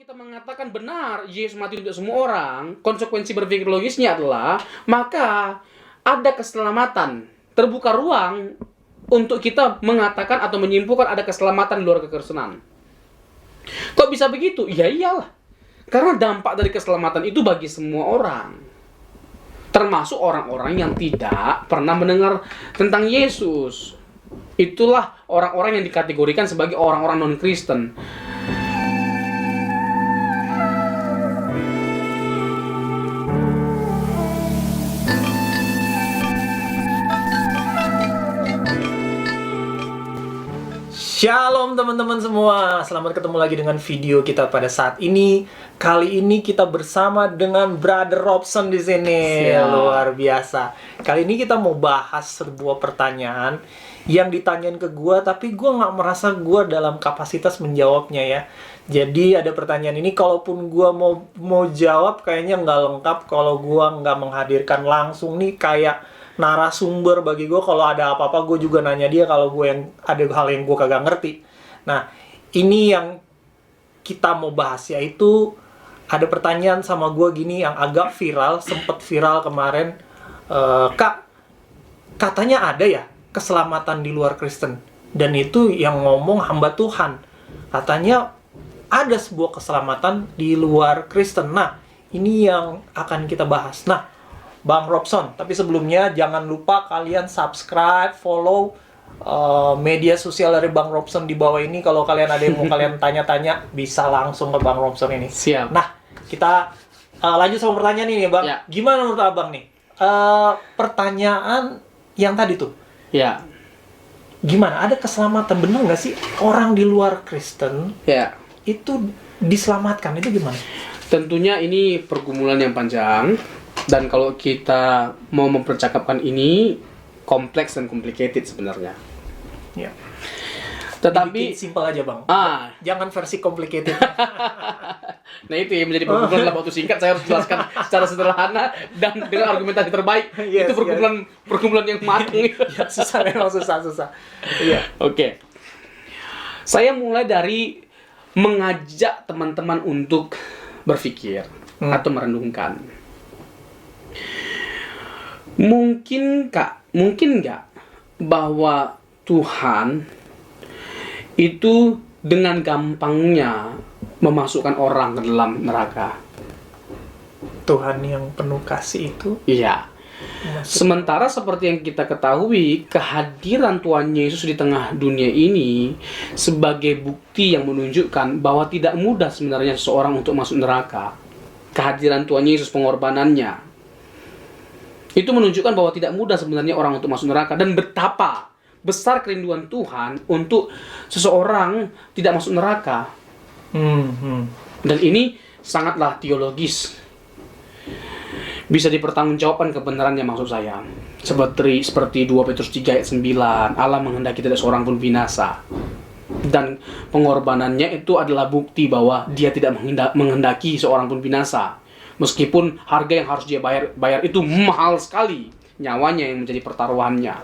kita mengatakan benar Yesus mati untuk semua orang, konsekuensi berpikir logisnya adalah maka ada keselamatan, terbuka ruang untuk kita mengatakan atau menyimpulkan ada keselamatan di luar kekristenan. Kok bisa begitu? Ya iyalah, karena dampak dari keselamatan itu bagi semua orang, termasuk orang-orang yang tidak pernah mendengar tentang Yesus. Itulah orang-orang yang dikategorikan sebagai orang-orang non-Kristen. Shalom teman-teman semua, selamat ketemu lagi dengan video kita pada saat ini. Kali ini kita bersama dengan Brother Robson di sini. Siap. Luar biasa. Kali ini kita mau bahas sebuah pertanyaan yang ditanyain ke gua, tapi gua nggak merasa gua dalam kapasitas menjawabnya ya. Jadi ada pertanyaan ini, kalaupun gua mau jawab kayaknya nggak lengkap kalau gua nggak menghadirkan langsung nih kayak narasumber bagi gue. Kalau ada apa-apa gue juga nanya dia kalau gue yang ada hal yang gue kagak ngerti. Nah, ini yang kita mau bahas, yaitu ada pertanyaan sama gue gini yang agak viral, sempet viral kemarin. Kak, katanya ada ya keselamatan di luar Kristen, dan itu yang ngomong hamba Tuhan. Katanya ada sebuah keselamatan di luar Kristen. Nah, ini yang akan kita bahas. Nah, Bang Robson, tapi sebelumnya jangan lupa kalian subscribe, follow media sosial dari Bang Robson di bawah ini. Kalau kalian ada yang mau kalian tanya-tanya, bisa langsung ke Bang Robson ini. Siap. Nah, kita lanjut sama pertanyaan ini Bang. Ya. Gimana menurut Abang nih? Pertanyaan yang tadi tuh. Ya. Gimana? Ada keselamatan? Bener nggak sih orang di luar Kristen Ya. itu diselamatkan? Itu gimana? Tentunya ini pergumulan yang panjang. Dan kalau kita mau mempercakapkan ini, kompleks dan complicated sebenarnya. Ya. Tetapi Simpel aja Bang. Jangan versi complicated. nah itu yang menjadi pergumulan dalam waktu singkat. Saya harus jelaskan secara sederhana dan dengan argumentasi terbaik. Yes, itu pergumulan yang matang. Ya, susah, memang susah. Iya. Oke. Saya mulai dari mengajak teman-teman untuk berpikir atau merenungkan. Mungkin nggak bahwa Tuhan itu dengan gampangnya memasukkan orang ke dalam neraka? Tuhan yang penuh kasih itu. Iya. Sementara seperti yang kita ketahui, kehadiran Tuhan Yesus di tengah dunia ini sebagai bukti yang menunjukkan bahwa tidak mudah sebenarnya seseorang untuk masuk neraka. Kehadiran Tuhan Yesus, pengorbanannya, itu menunjukkan bahwa tidak mudah sebenarnya orang untuk masuk neraka, dan betapa besar kerinduan Tuhan untuk seseorang tidak masuk neraka. Dan ini sangatlah teologis. Bisa dipertanggungjawabkan kebenarannya, maksud saya. Seperti 2 Petrus 3 ayat 9, Allah menghendaki tidak seorang pun binasa. Dan pengorbanannya itu adalah bukti bahwa dia tidak menghendaki seorang pun binasa. Meskipun harga yang harus dia bayar itu mahal sekali, nyawanya yang menjadi pertaruhannya.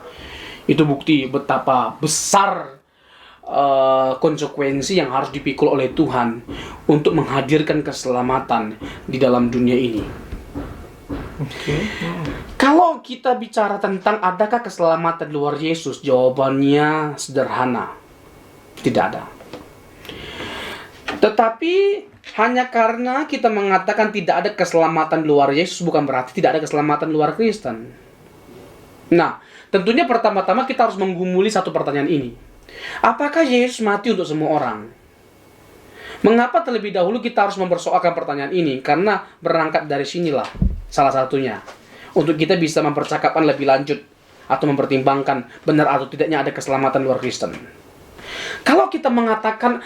Itu bukti betapa besar konsekuensi yang harus dipikul oleh Tuhan untuk menghadirkan keselamatan di dalam dunia ini. Kalau kita bicara tentang adakah keselamatan di luar Yesus, jawabannya sederhana. Tidak ada. Tetapi hanya karena kita mengatakan tidak ada keselamatan di luar Yesus, bukan berarti tidak ada keselamatan di luar Kristen. Nah, tentunya pertama-tama kita harus menggumuli satu pertanyaan ini. Apakah Yesus mati untuk semua orang? Mengapa terlebih dahulu kita harus mempersoalkan pertanyaan ini? Karena berangkat dari sinilah salah satunya. Untuk kita bisa mempercakapkan lebih lanjut atau mempertimbangkan benar atau tidaknya ada keselamatan luar Kristen. Kalau kita mengatakan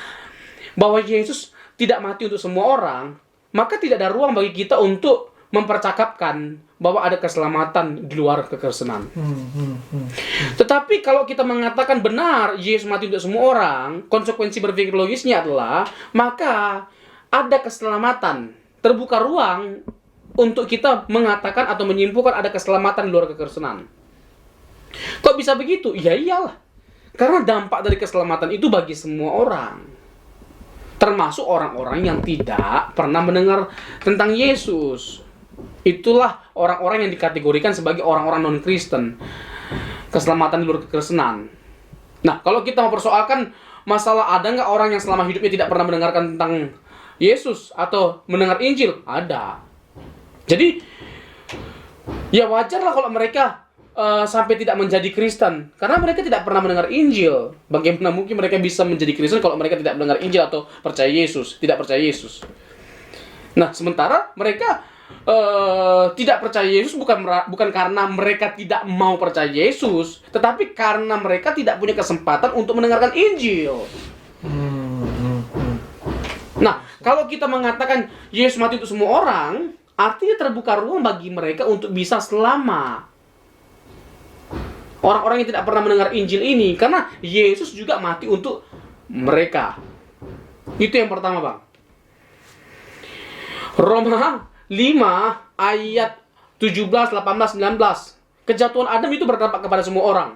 bahwa Yesus tidak mati untuk semua orang, maka tidak ada ruang bagi kita untuk mempercakapkan bahwa ada keselamatan di luar kekristenan. Tetapi kalau kita mengatakan benar Yesus mati untuk semua orang, konsekuensi berpikir logisnya adalah maka ada keselamatan, terbuka ruang untuk kita mengatakan atau menyimpulkan ada keselamatan di luar kekristenan. Kok bisa begitu? Ya iyalah, karena dampak dari keselamatan itu bagi semua orang, Termasuk orang-orang yang tidak pernah mendengar tentang Yesus. Itulah orang-orang yang dikategorikan sebagai orang-orang non-Kristen. Keselamatan di luar kekristenan. Nah, kalau kita mempersoalkan masalah ada nggak orang yang selama hidupnya tidak pernah mendengarkan tentang Yesus atau mendengar Injil? Ada. Jadi, ya wajarlah kalau mereka sampai tidak menjadi Kristen. Karena mereka tidak pernah mendengar Injil. Bagaimana mungkin mereka bisa menjadi Kristen kalau mereka tidak mendengar Injil atau percaya Yesus, tidak percaya Yesus. Nah, sementara mereka tidak percaya Yesus bukan karena mereka tidak mau percaya Yesus, tetapi karena mereka tidak punya kesempatan untuk mendengarkan Injil. Nah, kalau kita mengatakan Yesus mati untuk semua orang, artinya terbuka ruang bagi mereka untuk bisa selamat. Orang-orang yang tidak pernah mendengar Injil ini, karena Yesus juga mati untuk mereka. Itu yang pertama, Bang. Roma 5 ayat 17, 18, 19. Kejatuhan Adam itu berdampak kepada semua orang.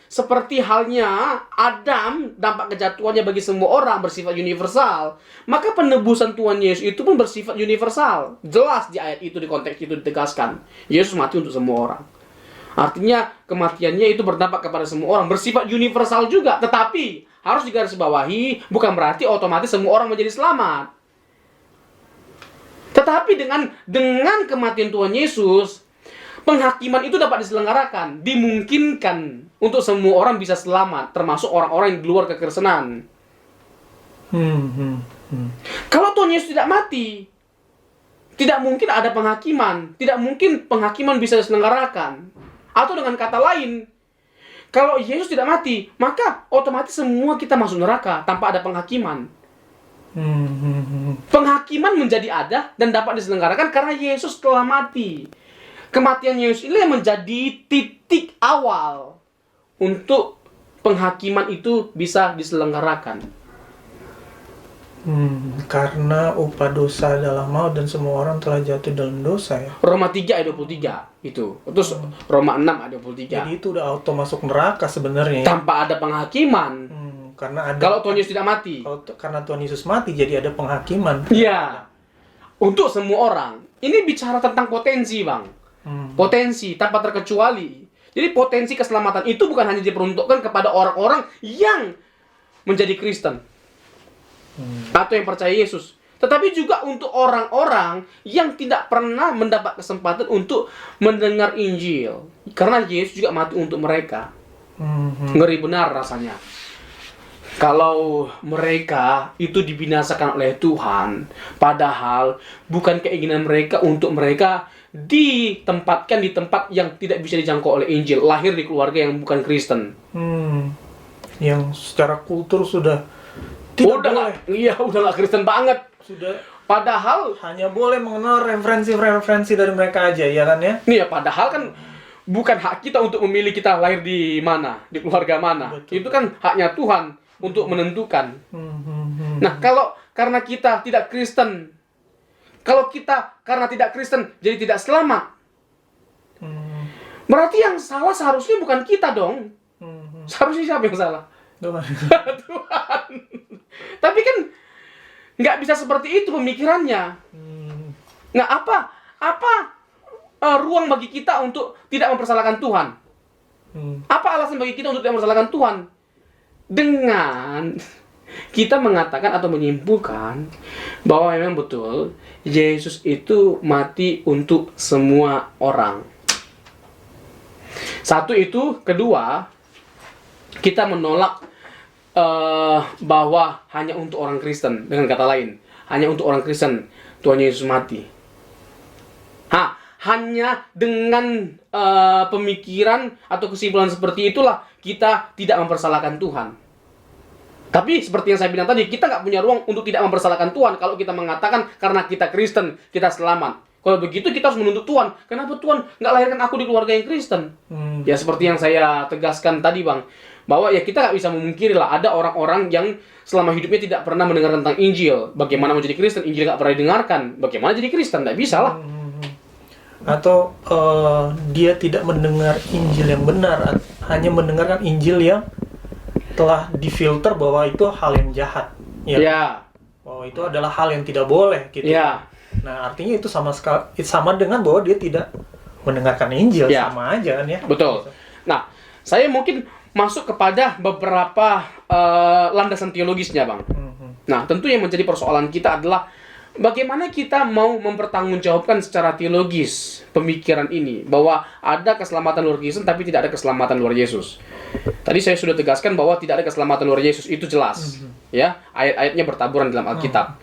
Seperti halnya Adam, dampak kejatuhannya bagi semua orang bersifat universal, maka penebusan Tuhan Yesus itu pun bersifat universal. Jelas di ayat itu, di konteks itu ditegaskan. Yesus mati untuk semua orang. Artinya kematiannya itu berdampak kepada semua orang, bersifat universal juga. Tetapi harus digarisbawahi, bukan berarti otomatis semua orang menjadi selamat. Tetapi dengan kematian Tuhan Yesus, penghakiman itu dapat diselenggarakan, dimungkinkan untuk semua orang bisa selamat, termasuk orang-orang yang di luar kekristenan. Kalau Tuhan Yesus tidak mati, tidak mungkin ada penghakiman, tidak mungkin penghakiman bisa diselenggarakan. Atau dengan kata lain, kalau Yesus tidak mati, maka otomatis semua kita masuk neraka tanpa ada penghakiman. Penghakiman menjadi ada dan dapat diselenggarakan karena Yesus telah mati. Kematian Yesus ini yang menjadi titik awal untuk penghakiman itu bisa diselenggarakan. Karena upah dosa adalah maut dan semua orang telah jatuh dalam dosa ya. Roma 3 ayat 23 itu. Terus Roma 6 ayat 23. Jadi itu udah auto masuk neraka sebenarnya. Tanpa ada penghakiman. Karena ada. Kalau Tuhan Yesus tidak mati. Karena Tuhan Yesus mati jadi ada penghakiman. Iya. Untuk semua orang. Ini bicara tentang potensi, Bang. Potensi tanpa terkecuali. Jadi potensi keselamatan itu bukan hanya diperuntukkan kepada orang-orang yang menjadi Kristen. Atau yang percaya Yesus, tetapi juga untuk orang-orang yang tidak pernah mendapat kesempatan untuk mendengar Injil, karena Yesus juga mati untuk mereka. Ngeri benar rasanya kalau mereka itu dibinasakan oleh Tuhan, padahal bukan keinginan mereka untuk mereka ditempatkan di tempat yang tidak bisa dijangkau oleh Injil, lahir di keluarga yang bukan Kristen. Yang secara kultur sudah udah nggak Kristen banget. Sudah. Padahal Hanya boleh mengenal referensi-referensi dari mereka aja, ya kan ya? nih ya, padahal kan bukan hak kita untuk memilih kita lahir di mana, di keluarga mana. Betul. Itu kan haknya Tuhan untuk menentukan. Nah, kalau karena kita tidak Kristen, kalau kita karena tidak Kristen jadi tidak selamat, berarti yang salah seharusnya bukan kita dong. Seharusnya siapa yang salah? Tuhan. Tuhan. Tapi kan nggak bisa seperti itu pemikirannya. Nah, apa ruang bagi kita untuk tidak mempersalahkan Tuhan? Apa alasan bagi kita untuk tidak mempersalahkan Tuhan? Dengan kita mengatakan atau menyimpulkan bahwa memang betul Yesus itu mati untuk semua orang. Satu itu, kedua, kita menolak bahwa hanya untuk orang Kristen. Dengan kata lain, hanya untuk orang Kristen Tuhan Yesus mati. Hanya dengan pemikiran atau kesimpulan seperti itulah kita tidak mempersalahkan Tuhan. Tapi seperti yang saya bilang tadi, kita nggak punya ruang untuk tidak mempersalahkan Tuhan kalau kita mengatakan karena kita Kristen kita selamat. Kalau begitu kita harus menuntut Tuhan. Kenapa Tuhan nggak lahirkan aku di keluarga yang Kristen? Ya seperti yang saya tegaskan tadi, Bang, bahwa ya kita nggak bisa memungkiri lah ada orang-orang yang selama hidupnya tidak pernah mendengar tentang Injil. Bagaimana menjadi Kristen? Injil nggak pernah didengarkan. Bagaimana jadi Kristen? Nggak bisa lah. Atau dia tidak mendengar Injil yang benar, hanya mendengarkan Injil yang telah difilter bahwa itu hal yang jahat. Ya. Oh, itu adalah hal yang tidak boleh gitu. Ya. Nah, artinya itu sama dengan bahwa dia tidak mendengarkan Injil, Ya. sama aja kan ya. Betul. Nah, saya mungkin masuk kepada beberapa landasan teologisnya, Bang. Nah, tentu yang menjadi persoalan kita adalah bagaimana kita mau mempertanggungjawabkan secara teologis pemikiran ini bahwa ada keselamatan luar Kristen tapi tidak ada keselamatan luar Yesus. Tadi saya sudah tegaskan bahwa tidak ada keselamatan luar Yesus, itu jelas. Ya, ayat-ayatnya bertaburan dalam Alkitab.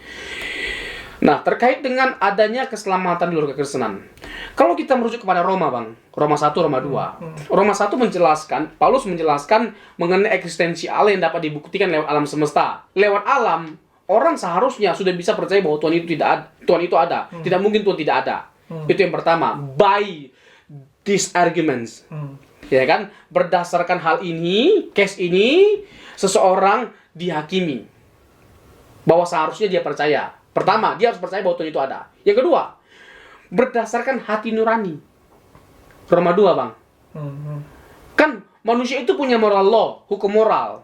Nah, terkait dengan adanya keselamatan di luar kekristenan. Kalau kita merujuk kepada Roma, Bang. Roma 1, Roma 2. Roma 1 menjelaskan, Paulus menjelaskan mengenai eksistensi Allah yang dapat dibuktikan lewat alam semesta. Lewat alam, orang seharusnya sudah bisa percaya bahwa Tuhan itu tidak ada, Tuhan itu ada. Tidak mungkin Tuhan tidak ada. Itu yang pertama. By these arguments. Ya kan? Berdasarkan hal ini, case ini, seseorang dihakimi bahwa seharusnya dia percaya. Pertama, dia harus percaya bahwa Tuhan itu ada. Yang kedua, berdasarkan hati nurani. Roma 2, Bang. Kan manusia itu punya moral law, hukum moral.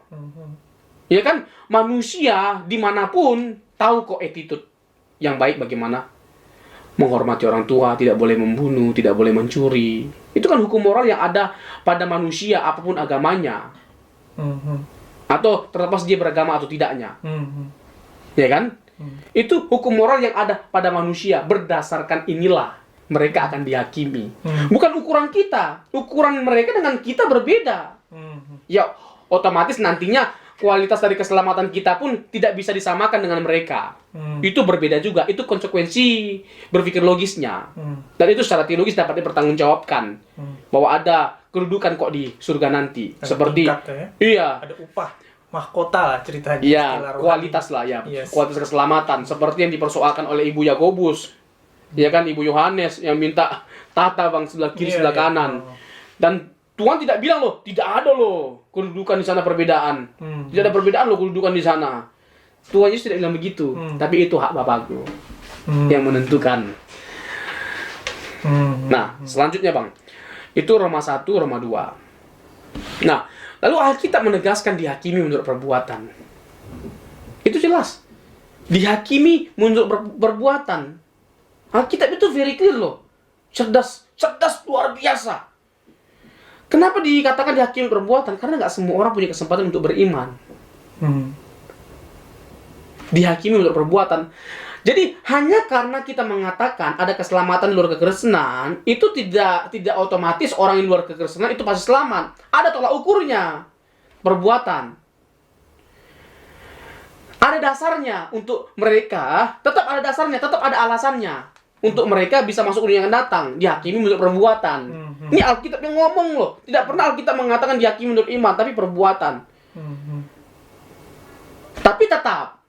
Ya kan? Manusia dimanapun tahu kok attitude yang baik bagaimana. Menghormati orang tua, tidak boleh membunuh, tidak boleh mencuri. Itu kan hukum moral yang ada pada manusia apapun agamanya. Atau terlepas dia beragama atau tidaknya. Ya kan? Itu hukum moral yang ada pada manusia. Berdasarkan inilah mereka akan dihakimi. Bukan ukuran kita. Ukuran mereka dengan kita berbeda. Ya, otomatis nantinya kualitas dari keselamatan kita pun tidak bisa disamakan dengan mereka. Itu berbeda juga. Itu konsekuensi berpikir logisnya. Dan itu secara teologis dapat dipertanggungjawabkan. Bahwa ada kedudukan kok di surga nanti. Ada seperti tingkat, ya? Iya. Ada upah, mahkota lah ceritanya. Iya, istilah kualitas rohani. lah ya. Yes. Kualitas keselamatan. Seperti yang dipersoalkan oleh Ibu Yakobus. Ya kan, Ibu Yohanes yang minta tata, Bang, sebelah kiri, Iya, sebelah iya. kanan. Dan Tuhan tidak bilang loh, tidak ada loh kedudukan di sana perbedaan. Tidak ada perbedaan loh kedudukan di sana. Tuhan Yesus tidak bilang begitu. Tapi itu hak Bapakku yang menentukan. Nah, selanjutnya, Bang. Itu Roma 1, Roma 2. Nah, lalu Alkitab menegaskan dihakimi menurut perbuatan. Itu jelas. Dihakimi menurut perbuatan. Alkitab itu very clear loh. Cerdas luar biasa. Kenapa dikatakan dihakimi perbuatan? Karena nggak semua orang punya kesempatan untuk beriman. Dihakimi menurut perbuatan. Jadi hanya karena kita mengatakan ada keselamatan di luar kekristenan, itu tidak otomatis orang yang luar kekristenan itu pasti selamat. Ada tolak ukurnya. Perbuatan. Ada dasarnya untuk mereka, tetap ada dasarnya, tetap ada alasannya. Untuk mereka bisa masuk dunia yang akan datang, dihakimi menurut perbuatan. Ini Alkitab yang ngomong loh. Tidak pernah Alkitab mengatakan dihakimi menurut iman, tapi perbuatan. Tapi tetap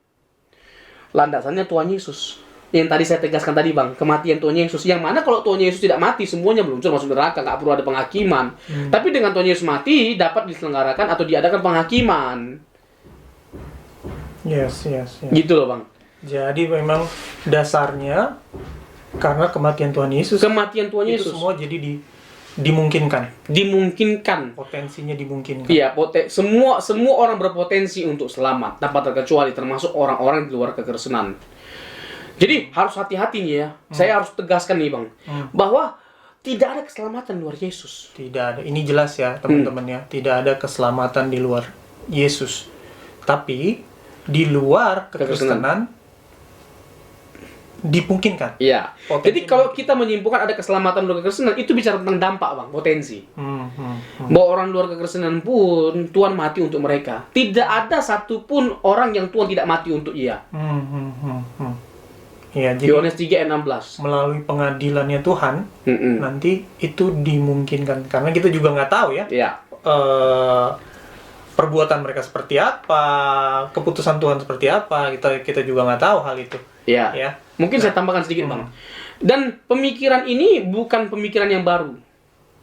landasannya Tuhan Yesus. Yang tadi saya tegaskan tadi, Bang, kematian Tuhan Yesus. Yang mana kalau Tuhan Yesus tidak mati, semuanya meluncur masuk neraka, nggak perlu ada penghakiman. Tapi dengan Tuhan Yesus mati, dapat diselenggarakan atau diadakan penghakiman. Yes. Gitu loh, Bang. Jadi memang dasarnya karena kematian Tuhan Yesus. Kematian Tuhan itu Yesus. semua jadi dimungkinkan. Dimungkinkan. Potensinya dimungkinkan. Iya, semua orang berpotensi untuk selamat tanpa terkecuali, termasuk orang-orang di luar kekristenan. Jadi harus hati-hati nih ya. Saya harus tegaskan nih, Bang, bahwa tidak ada keselamatan di luar Yesus. Tidak ada. Ini jelas ya, teman-teman ya. Tidak ada keselamatan di luar Yesus. Tapi di luar kekristenan dimungkinkan. Iya. Potensi Jadi kalau kita menyimpulkan ada keselamatan luar kekristenan, itu bicara tentang dampak, Bang, potensi. Bahwa orang luar kekristenan pun Tuhan mati untuk mereka. Tidak ada satupun orang yang Tuhan tidak mati untuk ia. Ya, jadi Yohanes 3 ayat 16. melalui pengadilannya Tuhan nanti itu dimungkinkan, karena kita juga nggak tahu ya. Iya. Perbuatan mereka seperti apa, keputusan Tuhan seperti apa, kita juga nggak tahu hal itu. Iya. Ya. Mungkin saya tambahkan sedikit, Bang. Dan pemikiran ini bukan pemikiran yang baru.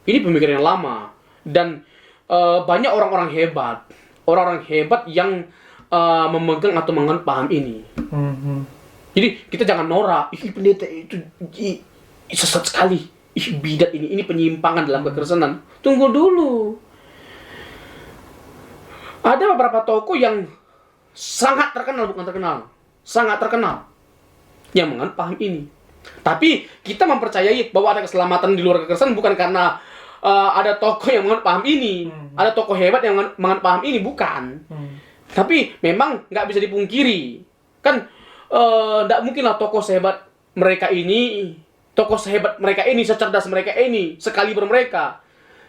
Ini pemikiran yang lama. Dan banyak orang-orang hebat yang memegang atau menganut paham ini. Jadi kita jangan norak. Ih, pendeta itu sesat sekali. Ih, bidat ini penyimpangan dalam kekristenan. Tunggu dulu. Ada beberapa tokoh yang sangat terkenal, bukan terkenal. sangat terkenal yang menganut paham ini. Tapi kita mempercayai bahwa ada keselamatan di luar kekristenan bukan karena ada tokoh yang menganut paham ini, ada tokoh hebat yang menganut paham ini, bukan. Tapi memang nggak bisa dipungkiri, kan nggak mungkinlah tokoh sehebat mereka ini, secerdas mereka ini, sekaliber mereka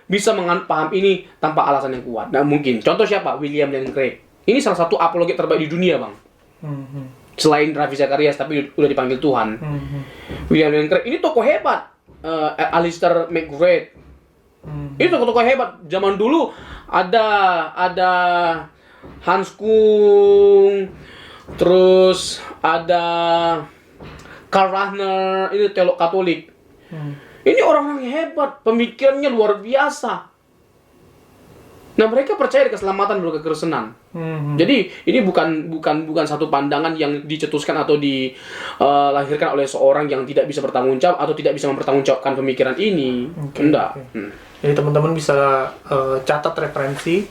bisa menganut paham ini tanpa alasan yang kuat. Nggak mungkin. Contoh siapa? William Lane Craig. Ini salah satu apologet terbaik di dunia, Bang. Selain Ravi Zacharias, tapi udah dipanggil Tuhan. William Lane Craig ini tokoh hebat. Alistair McGrath. Ini tokoh-tokoh hebat. Zaman dulu ada Hans Kung, terus ada Karl Rahner, ini teolog Katolik. Ini orang-orang hebat, pemikirannya luar biasa. Nah, mereka percaya di keselamatan dari kekristenan. Jadi ini bukan satu pandangan yang dicetuskan atau dilahirkan oleh seorang yang tidak bisa bertanggung jawab atau tidak bisa mempertanggungjawabkan pemikiran ini. Enggak. Jadi teman-teman bisa catat referensi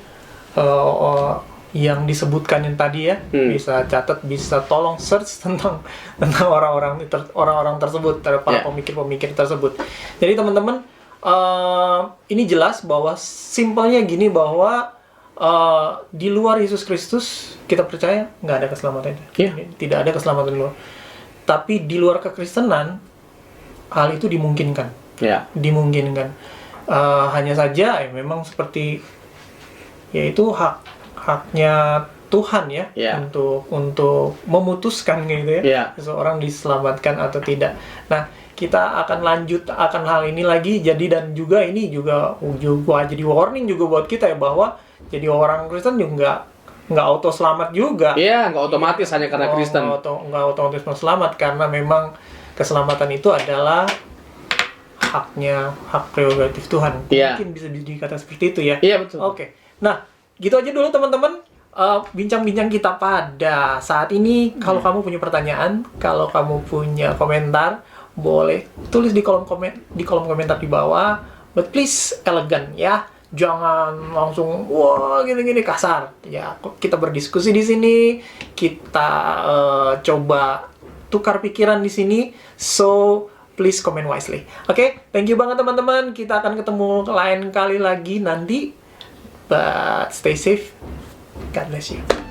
yang disebutkan yang tadi ya, bisa catat, bisa tolong search tentang orang-orang tersebut, para pemikir-pemikir tersebut. Jadi teman-teman, ini jelas bahwa simpelnya gini, bahwa di luar Yesus Kristus kita percaya nggak ada keselamatan. Tidak ada keselamatan di luar. Tapi di luar kekristenan hal itu dimungkinkan. Dimungkinkan. Hanya saja memang seperti yaitu haknya Tuhan ya, untuk memutuskan gitu ya, seseorang diselamatkan atau tidak. Nah, kita akan lanjut akan hal ini lagi. Jadi dan juga ini juga jadi warning juga buat kita ya, bahwa jadi orang Kristen juga nggak auto selamat juga. Nggak otomatis hanya karena Kristen. Nggak otomatis selamat, karena memang keselamatan itu adalah hak prerogatif Tuhan. Mungkin bisa dikatakan seperti itu ya. Iya, betul. Oke. Nah, gitu aja dulu teman-teman. Bincang-bincang kita pada saat ini. Kalau kamu punya pertanyaan, kalau kamu punya komentar, boleh tulis di kolom komentar di bawah. But please elegan ya. Jangan langsung wah gini-gini kasar. Ya, kita berdiskusi di sini. Kita coba tukar pikiran di sini. So, please comment wisely. Oke, thank you banget teman-teman. Kita akan ketemu lain kali lagi nanti. But stay safe. God bless you.